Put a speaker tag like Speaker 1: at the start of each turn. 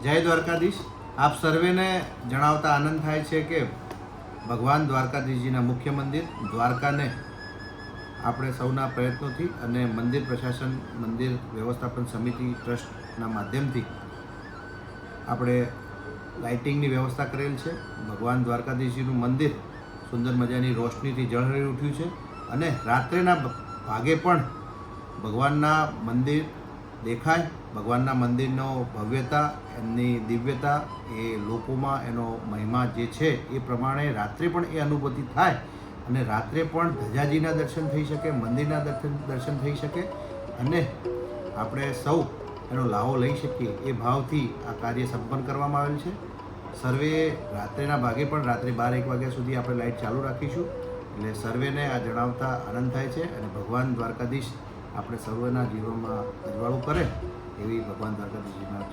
Speaker 1: જય દ્વારકાધીશ. આપ સર્વેને જણાવતા આનંદ થાય છે કે ભગવાન દ્વારકાધીશજીના મુખ્ય મંદિર દ્વારકાને આપણે સૌના પ્રયત્નોથી અને મંદિર પ્રશાસન, મંદિર વ્યવસ્થાપન સમિતિ ટ્રસ્ટના માધ્યમથી આપણે લાઇટિંગની વ્યવસ્થા કરેલ છે. ભગવાન દ્વારકાધીશજીનું મંદિર સુંદર મજાની રોશનીથી ઝળહળી ઉઠ્યું છે અને રાત્રેના ભાગે પણ ભગવાનના મંદિર દેખાય. ભગવાનના મંદિરનો ભવ્યતા, એમની દિવ્યતા, એ લોકોમાં એનો મહિમા જે છે એ પ્રમાણે રાત્રે પણ એ અનુભૂતિ થાય અને રાત્રે પણ ધજાજીના દર્શન થઈ શકે, મંદિરના દર્શન થઈ શકે અને આપણે સૌ એનો લાહો લઈ શકીએ એ ભાવથી આ કાર્ય સંપન્ન કરવામાં આવેલ છે. સર્વે રાત્રેના ભાગે પણ રાત્રે 12-1 વાગ્યા સુધી આપણે લાઇટ ચાલુ રાખીશું. એટલે સર્વેને આ જણાવતા આનંદ થાય છે અને ભગવાન દ્વારકાધીશ આપણે સર્વેના જીવનમાં અજવાળું કરે એવી ભગવાન દ્વારકાધીશજીના